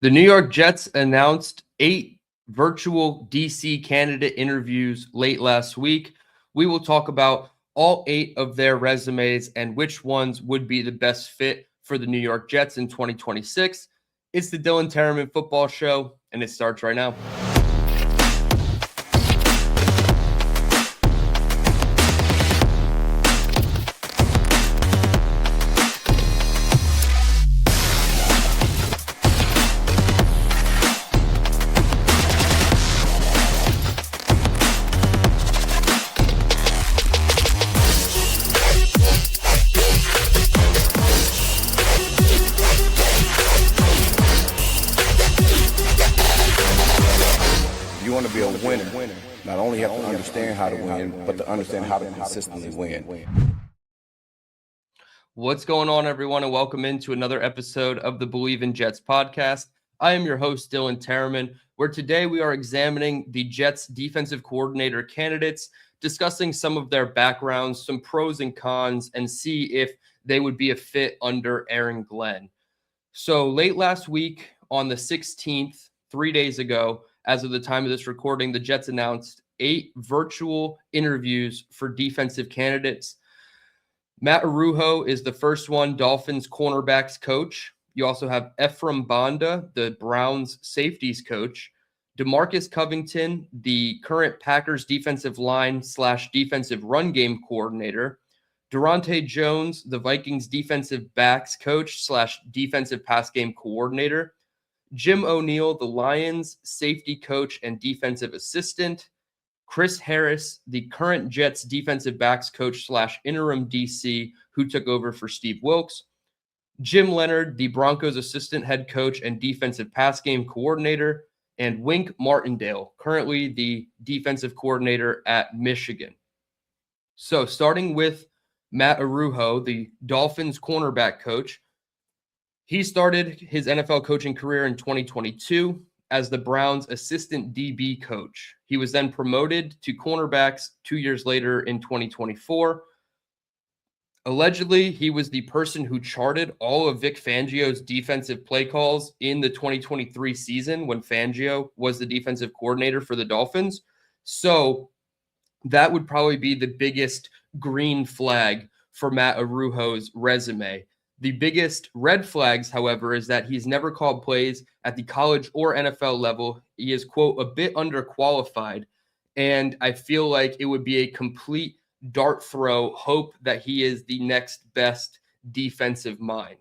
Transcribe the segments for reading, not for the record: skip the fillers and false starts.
The New York Jets announced 8 virtual DC candidate interviews late last week. We will talk about all 8 of their resumes and which ones would be the best fit for the New York Jets in 2026. It's the DTereman Football Show, and it starts right now. Not only have to understand how to win, but to understand how to consistently win. What's going on, everyone, and welcome into another episode of the Believe in Jets podcast. I am your host, DTereman, where today we are examining the Jets defensive coordinator candidates, discussing some of their backgrounds, some pros and cons, and see if they would be a fit under Aaron Glenn. So late last week on the 16th, 3 days ago, as of the time of this recording, the Jets announced 8 virtual interviews for defensive candidates. Matt Arujo is the first one, Dolphins cornerbacks coach. You also have Ephraim Banda, the Browns safeties coach. DeMarcus Covington, the current Packers defensive line / defensive run game coordinator. Durante Jones, the Vikings defensive backs coach / defensive pass game coordinator. Jim O'Neill, the Lions safety coach and defensive assistant. Chris Harris, the current Jets defensive backs coach / interim DC, who took over for Steve Wilks. Jim Leonard, the Broncos assistant head coach and defensive pass game coordinator. And Wink Martindale, currently the defensive coordinator at Michigan. So starting with Matt Arujo, the Dolphins cornerback coach. He started his NFL coaching career in 2022 as the Browns assistant DB coach. He was then promoted to cornerbacks 2 years later in 2024. Allegedly, he was the person who charted all of Vic Fangio's defensive play calls in the 2023 season when Fangio was the defensive coordinator for the Dolphins. So that would probably be the biggest green flag for Matt Arujo's resume. The biggest red flags, however, is that he's never called plays at the college or NFL level. He is, quote, a bit underqualified. And I feel like it would be a complete dart throw hope that he is the next best defensive mind.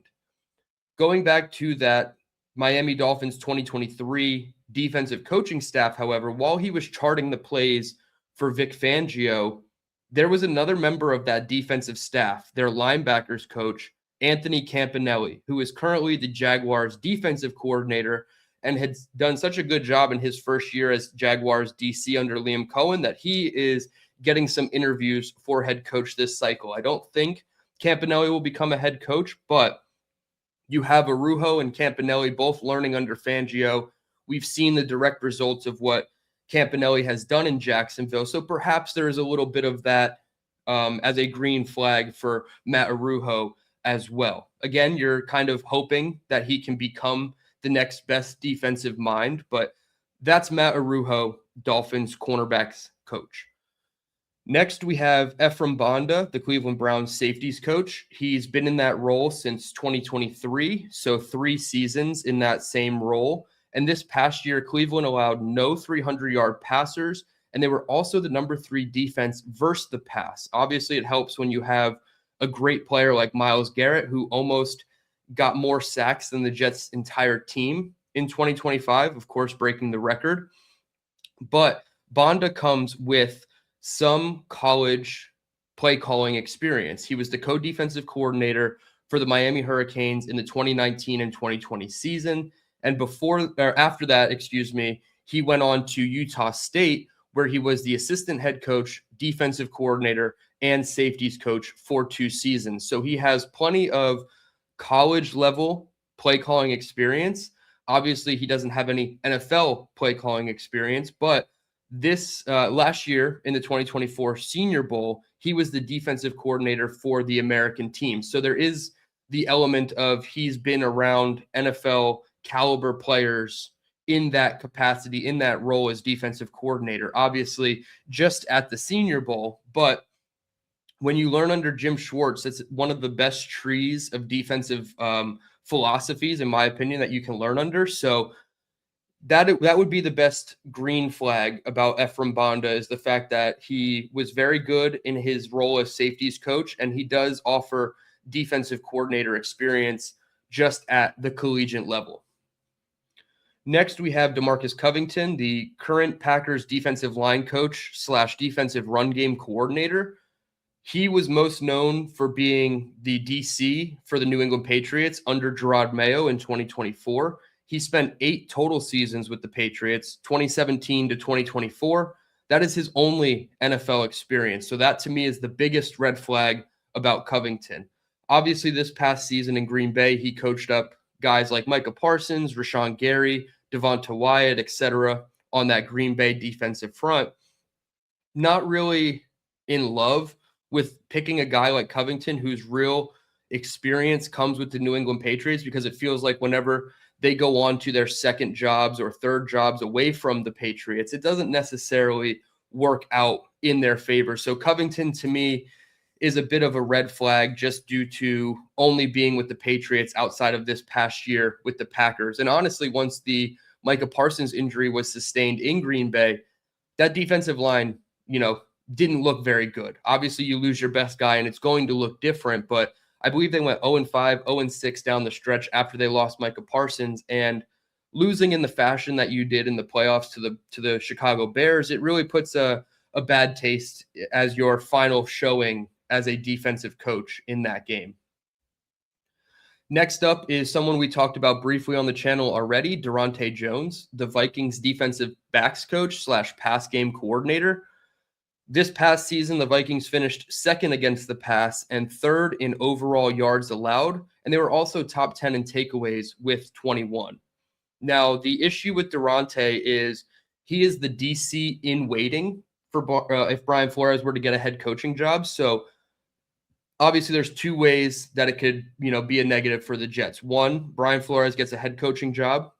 Going back to that Miami Dolphins 2023 defensive coaching staff, however, while he was charting the plays for Vic Fangio, there was another member of that defensive staff, their linebackers coach, Anthony Campanelli, who is currently the Jaguars defensive coordinator and had done such a good job in his first year as Jaguars DC under Liam Cohen that he is getting some interviews for head coach this cycle. I don't think Campanelli will become a head coach, but you have Arujo and Campanelli both learning under Fangio. We've seen the direct results of what Campanelli has done in Jacksonville, so perhaps there is a little bit of that as a green flag for Matt Arujo as well. Again, you're kind of hoping that he can become the next best defensive mind, but that's Matt Arujo, Dolphins cornerbacks coach. Next, we have Ephraim Banda, the Cleveland Browns safeties coach. He's been in that role since 2023, so 3 seasons in that same role. And this past year, Cleveland allowed no 300-yard passers, and they were also the number 3 defense versus the pass. Obviously, it helps when you have a great player like Myles Garrett, who almost got more sacks than the Jets' entire team in 2025, of course, breaking the record. But Banda comes with some college play calling experience. He was the co-defensive coordinator for the Miami Hurricanes in the 2019 and 2020 season. And after that, he went on to Utah State, where he was the assistant head coach, defensive coordinator, and safeties coach for 2 seasons. So he has plenty of college level play calling experience. Obviously, he doesn't have any NFL play calling experience, but this last year in the 2024 Senior Bowl, he was the defensive coordinator for the American team. So there is the element of he's been around NFL caliber players in that capacity, in that role as defensive coordinator, obviously just at the Senior Bowl. But when you learn under Jim Schwartz, it's one of the best trees of defensive philosophies, in my opinion, that you can learn under. So that would be the best green flag about Ephraim Banda, is the fact that he was very good in his role as safeties coach, and he does offer defensive coordinator experience just at the collegiate level. Next, we have DeMarcus Covington, the current Packers defensive line coach / defensive run game coordinator. He was most known for being the DC for the New England Patriots under Gerard Mayo in 2024. He spent 8 total seasons with the Patriots, 2017 to 2024. That is his only NFL experience. So that to me is the biggest red flag about Covington. Obviously, this past season in Green Bay, he coached up guys like Micah Parsons, Rashawn Gary, Devonta Wyatt, etc. on that Green Bay defensive front. Not really in love with picking a guy like Covington whose real experience comes with the New England Patriots, because it feels like whenever they go on to their second jobs or third jobs away from the Patriots, it doesn't necessarily work out in their favor. So Covington, to me, is a bit of a red flag just due to only being with the Patriots outside of this past year with the Packers. And honestly, once the Micah Parsons injury was sustained in Green Bay, that defensive line, didn't look very good. Obviously, you lose your best guy and it's going to look different, but I believe they went 0-5, 0-6 down the stretch after they lost Micah Parsons, and losing in the fashion that you did in the playoffs to the Chicago Bears, it really puts a bad taste as your final showing as a defensive coach in that game. Next up is someone we talked about briefly on the channel already, Durante Jones, the Vikings defensive backs coach / pass game coordinator. This past season, the Vikings finished second against the pass and third in overall yards allowed, and they were also top 10 in takeaways with 21. Now, the issue with Durante is he is the DC in waiting for if Brian Flores were to get a head coaching job. So obviously there's 2 ways that it could, be a negative for the Jets. One, Brian Flores gets a head coaching job.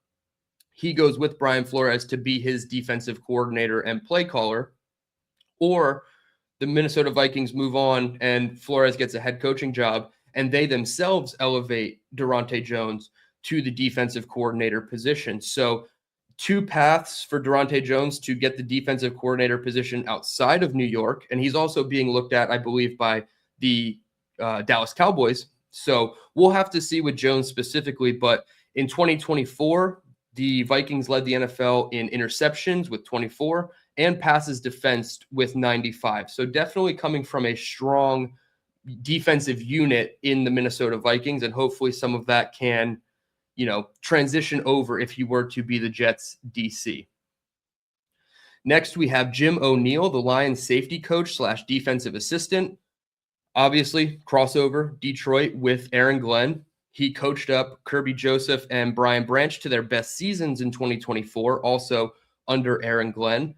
He goes with Brian Flores to be his defensive coordinator and play caller. Or the Minnesota Vikings move on and Flores gets a head coaching job, and they themselves elevate Durante Jones to the defensive coordinator position. So 2 paths for Durante Jones to get the defensive coordinator position outside of New York. And he's also being looked at, I believe, by the Dallas Cowboys. So we'll have to see with Jones specifically. But in 2024, the Vikings led the NFL in interceptions with 24 and passes defensed with 95. So definitely coming from a strong defensive unit in the Minnesota Vikings. And hopefully some of that can, transition over if he were to be the Jets DC. Next, we have Jim O'Neill, the Lions safety coach / defensive assistant. Obviously, crossover Detroit with Aaron Glenn. He coached up Kirby Joseph and Brian Branch to their best seasons in 2024, also under Aaron Glenn.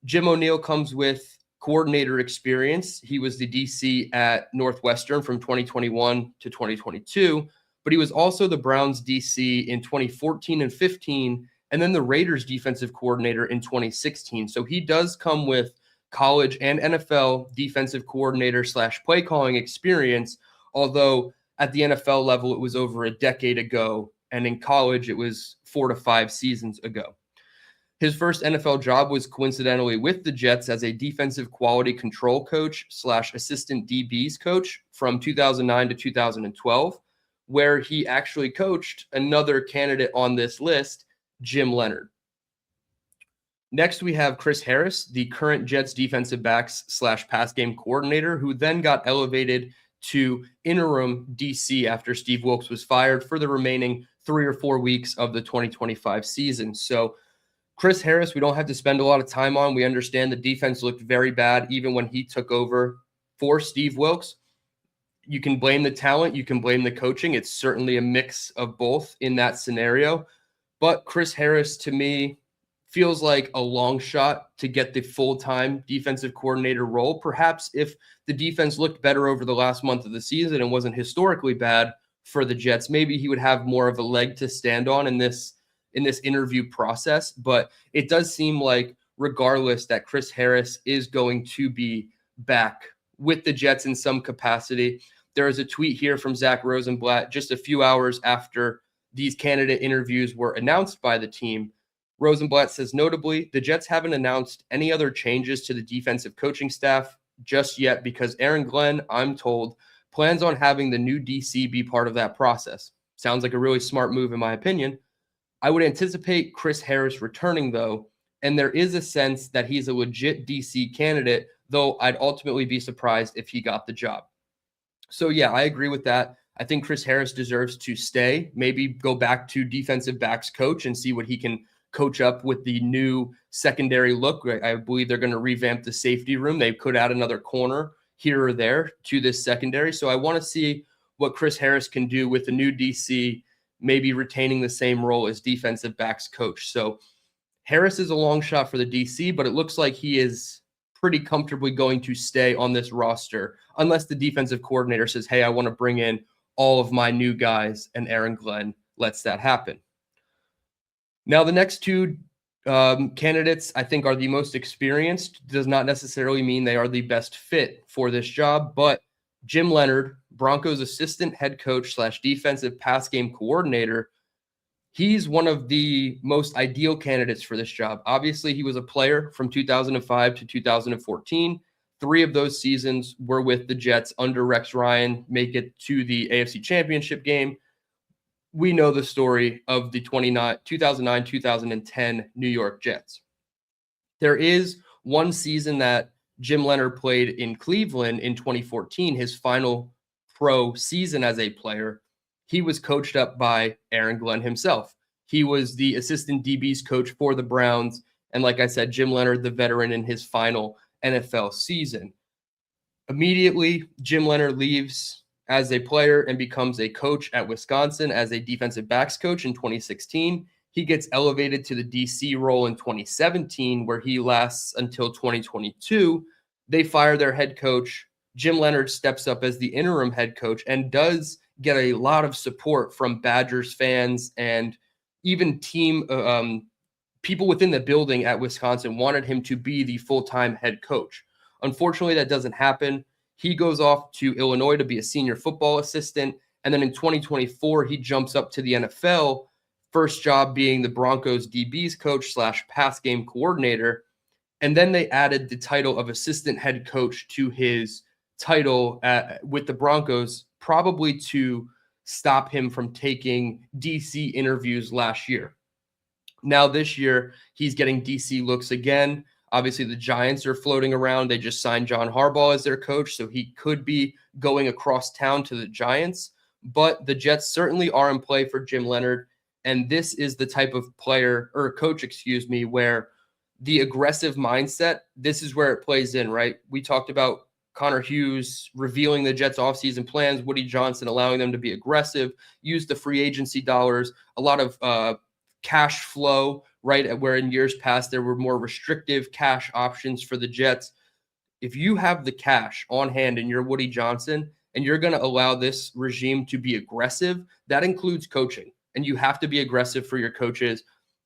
Jim O'Neill comes with coordinator experience. He was the DC at Northwestern from 2021 to 2022, but he was also the Browns DC in 2014 and 15, and then the Raiders defensive coordinator in 2016. So he does come with college and NFL defensive coordinator / play calling experience, although at the NFL level, it was over a decade ago, and in college, it was 4 to 5 seasons ago. His first NFL job was coincidentally with the Jets as a defensive quality control coach / assistant DBs coach from 2009 to 2012, where he actually coached another candidate on this list, Jim Leonard. Next, we have Chris Harris, the current Jets defensive backs / pass game coordinator, who then got elevated to interim DC after Steve Wilks was fired for the remaining 3 or 4 weeks of the 2025 season. So Chris Harris, we don't have to spend a lot of time on. We understand the defense looked very bad even when he took over for Steve Wilks. You can blame the talent. You can blame the coaching. It's certainly a mix of both in that scenario. But Chris Harris, to me, feels like a long shot to get the full-time defensive coordinator role. Perhaps if the defense looked better over the last month of the season and wasn't historically bad, for the Jets. Maybe he would have more of a leg to stand on in this interview process, but it does seem like regardless that Chris Harris is going to be back with the Jets in some capacity. There is a tweet here from Zach Rosenblatt just a few hours after these candidate interviews were announced by the team. Rosenblatt says, notably, the Jets haven't announced any other changes to the defensive coaching staff just yet because Aaron Glenn, I'm told, plans on having the new DC be part of that process. Sounds like a really smart move in my opinion. I would anticipate Chris Harris returning, though, and there is a sense that he's a legit DC candidate, though I'd ultimately be surprised if he got the job. So, yeah, I agree with that. I think Chris Harris deserves to stay, maybe go back to defensive backs coach and see what he can coach up with the new secondary look. I believe they're going to revamp the safety room. They could add another corner here or there to this secondary. So I want to see what Chris Harris can do with the new DC, maybe retaining the same role as defensive backs coach. So Harris is a long shot for the DC, but it looks like he is pretty comfortably going to stay on this roster unless the defensive coordinator says, hey, I want to bring in all of my new guys, and Aaron Glenn lets that happen. Now, the next two candidates I think are the most experienced. Does not necessarily mean they are the best fit for this job, but Jim Leonhard, Broncos assistant head coach / defensive pass game coordinator, he's one of the most ideal candidates for this job. Obviously, he was a player from 2005 to 2014. 3 of those seasons were with the Jets under Rex Ryan, make it to the AFC Championship game. We know the story of the 2009-2010 New York Jets. There is one season that Jim Leonhard played in Cleveland in 2014, his final pro season as a player. He was coached up by Aaron Glenn himself. He was the assistant DB's coach for the Browns. And like I said, Jim Leonhard, the veteran in his final NFL season. Immediately, Jim Leonhard leaves as a player and becomes a coach at Wisconsin as a defensive backs coach in 2016. He gets elevated to the DC role in 2017, where he lasts until 2022. They fire their head coach. Jim Leonhard steps up as the interim head coach and does get a lot of support from Badgers fans, and even team people within the building at Wisconsin wanted him to be the full-time head coach. Unfortunately, that doesn't happen. He goes off to Illinois to be a senior football assistant. And then in 2024, he jumps up to the NFL, first job being the Broncos DB's coach / pass game coordinator. And then they added the title of assistant head coach to his title with the Broncos, probably to stop him from taking DC interviews last year. Now this year, he's getting DC looks again. Obviously, the Giants are floating around. They just signed John Harbaugh as their coach, so he could be going across town to the Giants. But the Jets certainly are in play for Jim Leonhard, and this is the type of player or coach, where the aggressive mindset, this is where it plays in, right? We talked about Connor Hughes revealing the Jets' offseason plans, Woody Johnson allowing them to be aggressive, use the free agency dollars, a lot of cash flow, right? Where in years past, there were more restrictive cash options for the Jets. If you have the cash on hand and you're Woody Johnson and you're going to allow this regime to be aggressive, that includes coaching. And you have to be aggressive for your coaches.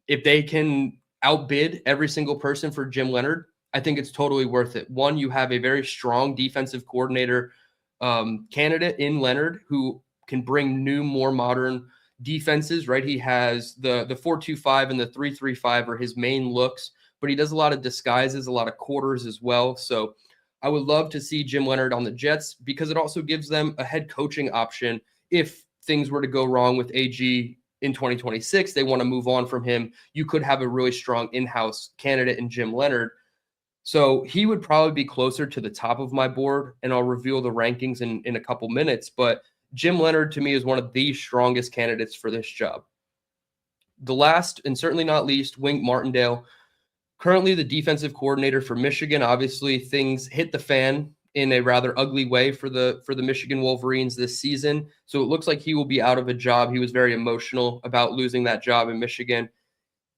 If they can outbid every single person for Jim Leonhard, I think it's totally worth it. One, you have a very strong defensive coordinator candidate in Leonhard who can bring new, more modern defenses, right? He has the 4-2-5 and the 3-3-5 are his main looks, but he does a lot of disguises, a lot of quarters as well. So I would love to see Jim Leonhard on the Jets because it also gives them a head coaching option. If things were to go wrong with AG in 2026, they want to move on from him. You could have a really strong in-house candidate in Jim Leonhard. So he would probably be closer to the top of my board, and I'll reveal the rankings in a couple minutes. But Jim Leonhard, to me, is one of the strongest candidates for this job. The last, and certainly not least, Wink Martindale, currently the defensive coordinator for Michigan. Obviously, things hit the fan in a rather ugly way for the Michigan Wolverines this season. So it looks like he will be out of a job. He was very emotional about losing that job in Michigan.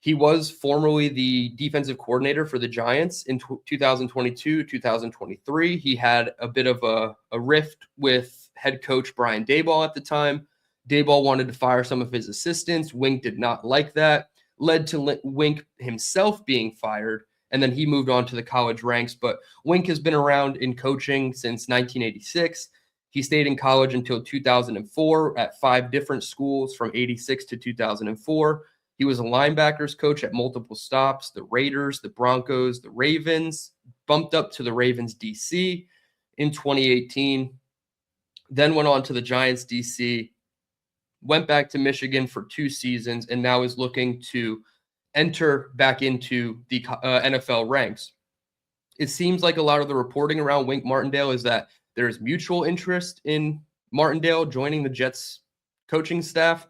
He was formerly the defensive coordinator for the Giants in 2022, 2023. He had a bit of a rift with head coach Brian Daboll at the time. Daboll wanted to fire some of his assistants. Wink did not like that, led to Wink himself being fired, and then he moved on to the college ranks. But Wink has been around in coaching since 1986. He stayed in college until 2004 at 5 different schools from 86 to 2004. He was a linebackers coach at multiple stops: the Raiders, the Broncos, the Ravens, bumped up to the Ravens DC in 2018, then went on to the Giants DC, went back to Michigan for 2 seasons, and now is looking to enter back into the NFL ranks. It seems like a lot of the reporting around Wink Martindale is that there's mutual interest in Martindale joining the Jets coaching staff.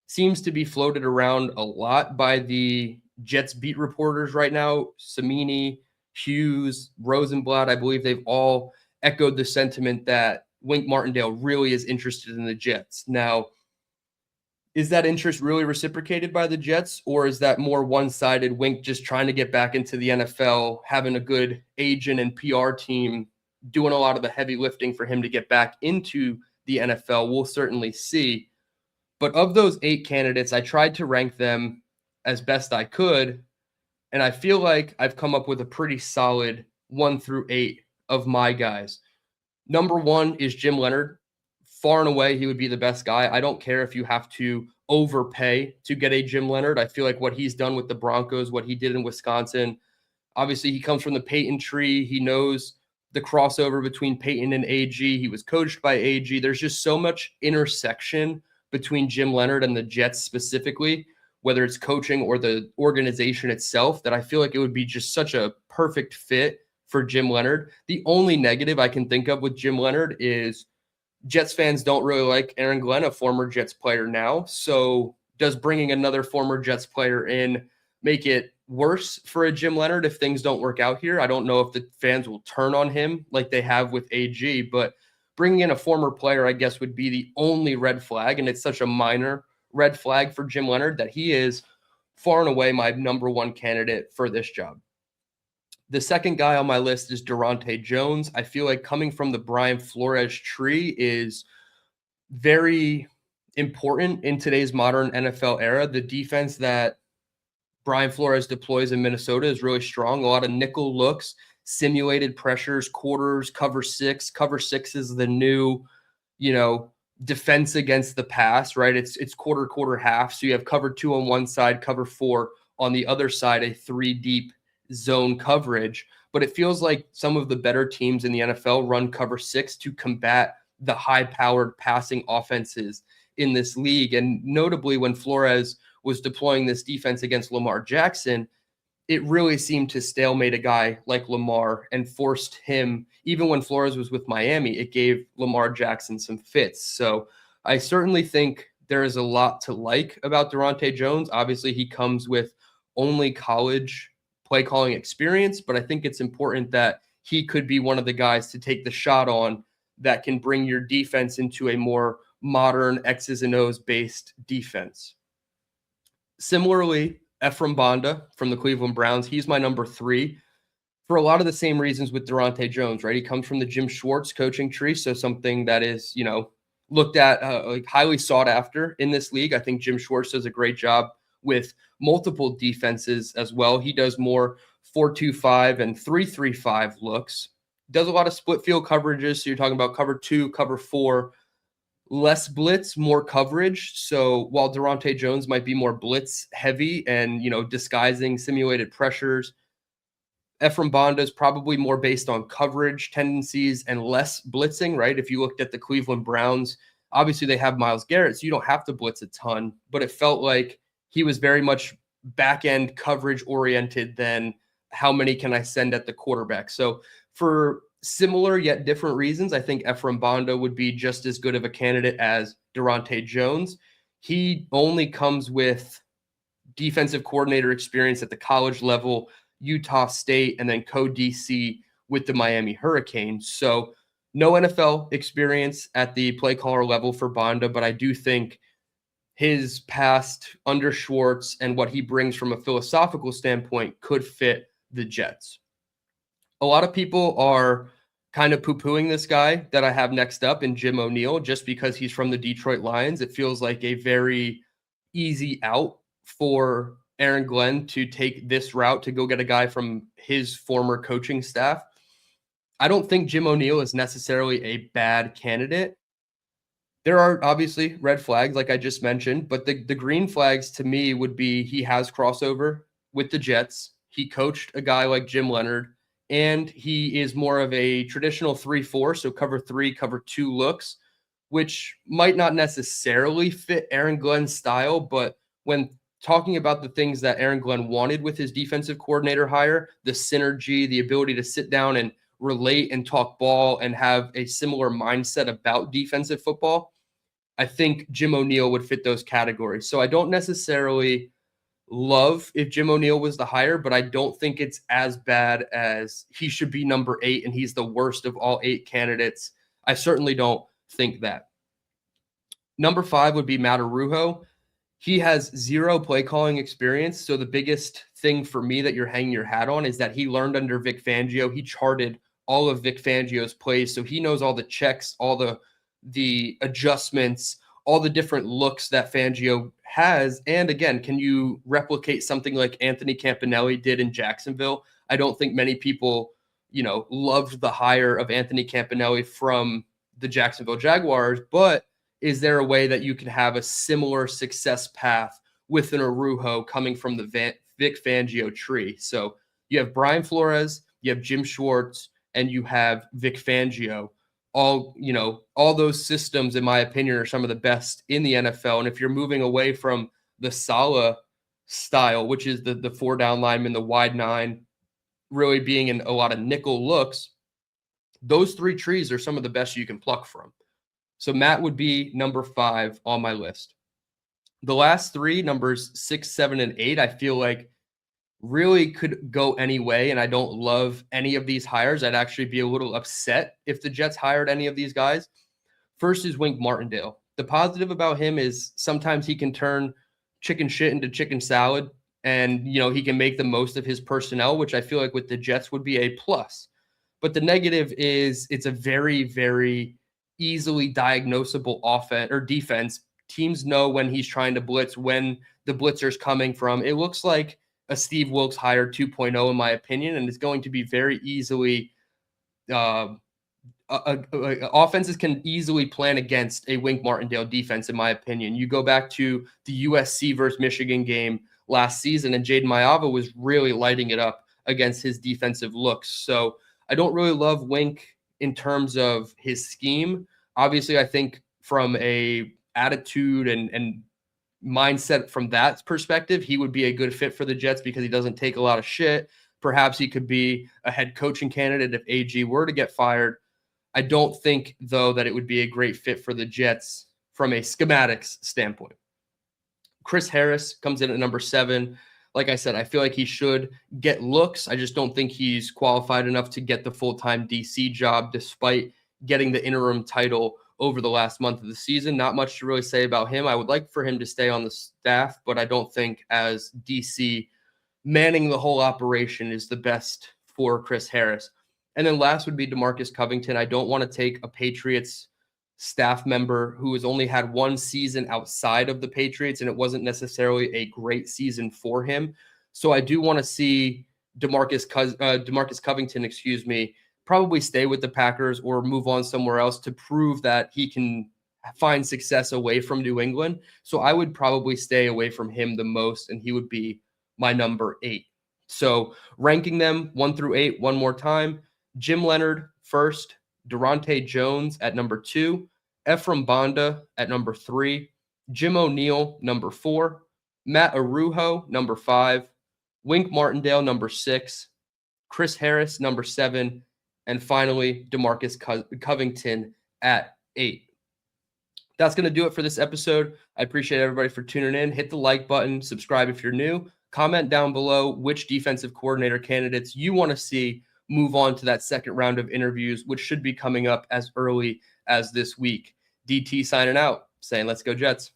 Seems to be floated around a lot by the Jets beat reporters right now. Samini, Hughes, Rosenblatt, I believe they've all echoed the sentiment that Wink Martindale really is interested in the Jets. Now, is that interest really reciprocated by the Jets, or is that more one-sided, Wink just trying to get back into the NFL, having a good agent and PR team doing a lot of the heavy lifting for him to get back into the NFL? We'll certainly see. But of those 8 candidates, I tried to rank them as best I could, and I feel like I've come up with a pretty solid 1 through 8 of my guys. Number 1 is Jim Leonard. Far and away, he would be the best guy. I don't care if you have to overpay to get a Jim Leonard. I feel like what he's done with the Broncos, what he did in Wisconsin, obviously he comes from the Peyton tree. He knows the crossover between Peyton and AG. He was coached by AG. There's just so much intersection between Jim Leonard and the Jets specifically, whether it's coaching or the organization itself, that I feel like it would be just such a perfect fit for Jim Leonard. The only negative I can think of with Jim Leonard is Jets fans don't really like Aaron Glenn, a former Jets player now. So does bringing another former Jets player in make it worse for a Jim Leonard if things don't work out here? I don't know if the fans will turn on him like they have with AG, but bringing in a former player, I guess, would be the only red flag, and it's such a minor red flag for Jim Leonard that he is far and away my number 1 candidate for this job. The second guy on my list is Durante Jones. I feel like coming from the Brian Flores tree is very important in today's modern NFL era. The defense that Brian Flores deploys in Minnesota is really strong. A lot of nickel looks, simulated pressures, quarters, cover 6. Cover 6 is the new, defense against the pass, right? It's quarter, half. So you have cover 2 on one side, cover 4 on the other side, a 3 deep zone coverage. But it feels like some of the better teams in the NFL run cover 6 to combat the high-powered passing offenses in this league. And notably, when Flores was deploying this defense against Lamar Jackson, it really seemed to stalemate a guy like Lamar and forced him, even when Flores was with Miami, it gave Lamar Jackson some fits. So I certainly think there is a lot to like about Durante Jones. Obviously, he comes with only college play calling experience, but I think it's important that he could be one of the guys to take the shot on that can bring your defense into a more modern X's and O's based defense. Similarly, Ephraim Banda from the Cleveland Browns, he's my number 3 for a lot of the same reasons with Durante Jones, right? He comes from the Jim Schwartz coaching tree, so something that is, looked at like highly sought after in this league. I think Jim Schwartz does a great job with multiple defenses as well. He does more 4-2-5 and 3-3-5 looks. Does a lot of split field coverages. So you're talking about cover 2, cover 4, less blitz, more coverage. So while Durante Jones might be more blitz heavy and, disguising simulated pressures, Ephraim Banda is probably more based on coverage tendencies and less blitzing, right? If you looked at the Cleveland Browns, obviously they have Myles Garrett, so you don't have to blitz a ton, but it felt like he was very much back-end coverage oriented than how many can I send at the quarterback. So for similar yet different reasons, I think Ephraim Banda would be just as good of a candidate as Durante Jones. He only comes with defensive coordinator experience at the college level, Utah State, and then co-DC with the Miami Hurricanes. So no NFL experience at the play caller level for Banda, but I do think his past under Schwartz and what he brings from a philosophical standpoint could fit the Jets. A lot of people are kind of poo-pooing this guy that I have next up in Jim O'Neill just because he's from the Detroit Lions. It feels like a very easy out for Aaron Glenn to take this route to go get a guy from his former coaching staff. I don't think Jim O'Neill is necessarily a bad candidate. There are obviously red flags, like I just mentioned, but the green flags to me would be he has crossover with the Jets. He coached a guy like Jim Leonard, and he is more of a traditional 3-4, so cover 3, cover 2 looks, which might not necessarily fit Aaron Glenn's style, but when talking about the things that Aaron Glenn wanted with his defensive coordinator hire, the synergy, the ability to sit down and relate and talk ball and have a similar mindset about defensive football, I think Jim O'Neill would fit those categories. So I don't necessarily love if Jim O'Neill was the hire, but I don't think it's as bad as he should be number 8 and he's the worst of all 8 candidates. I certainly don't think that. Number 5 would be Matt Arujo. He has 0 play calling experience. So the biggest thing for me that you're hanging your hat on is that he learned under Vic Fangio. He charted all of Vic Fangio's plays. So he knows all the checks, all the adjustments, all the different looks that Fangio has. And again, can you replicate something like Anthony Campanelli did in Jacksonville? I don't think many people, loved the hire of Anthony Campanelli from the Jacksonville Jaguars, but is there a way that you can have a similar success path with an Arujo coming from the Vic Fangio tree? So you have Brian Flores, you have Jim Schwartz, and you have Vic Fangio. All those systems, in my opinion, are some of the best in the NFL. And if you're moving away from the Saleh style, which is the 4-down lineman, the wide 9, really being in a lot of nickel looks, those 3 trees are some of the best you can pluck from. So Matt would be number 5 on my list. The last 3, numbers 6, 7, and 8, I feel like really could go any way, and I don't love any of these hires. I'd actually be a little upset if the Jets hired any of these guys. First is Wink Martindale. The positive about him is sometimes he can turn chicken shit into chicken salad, and he can make the most of his personnel, which I feel like with the Jets would be a plus. But the negative is it's a very, very easily diagnosable offense or defense. Teams know when he's trying to blitz, when the blitzer's coming from. It looks like a Steve Wilks hire 2.0, in my opinion, and it's going to be very easily offenses can easily plan against a Wink Martindale defense, in my opinion. You go back to the USC versus Michigan game last season, and Jaden Maiava was really lighting it up against his defensive looks. So I don't really love Wink in terms of his scheme. Obviously, I think from a attitude and mindset from that perspective, he would be a good fit for the Jets because he doesn't take a lot of shit. Perhaps he could be a head coaching candidate if AG were to get fired. I don't think, though, that it would be a great fit for the Jets from a schematics standpoint. Chris Harris comes in at number 7. Like I said, I feel like he should get looks. I just don't think he's qualified enough to get the full-time DC job despite getting the interim title over the last month of the season. Not much to really say about him. I would like for him to stay on the staff, but I don't think as DC manning the whole operation is the best for Chris Harris. And then last would be DeMarcus Covington. I don't want to take a Patriots staff member who has only had 1 season outside of the Patriots, and it wasn't necessarily a great season for him. So I do want to see DeMarcus Covington, probably stay with the Packers or move on somewhere else to prove that he can find success away from New England. So I would probably stay away from him the most, and he would be my number 8. So ranking them 1 through 8 one more time: Jim Leonard first, Durante Jones at number 2, Ephraim Banda at number 3, Jim O'Neill number 4, Matt Arujo number 5, Wink Martindale number 6, Chris Harris number 7, and finally DeMarcus Covington at 8. That's going to do it for this episode. I appreciate everybody for tuning in. Hit the like button, subscribe if you're new. Comment down below which defensive coordinator candidates you want to see move on to that second round of interviews, which should be coming up as early as this week. DT signing out, saying let's go Jets.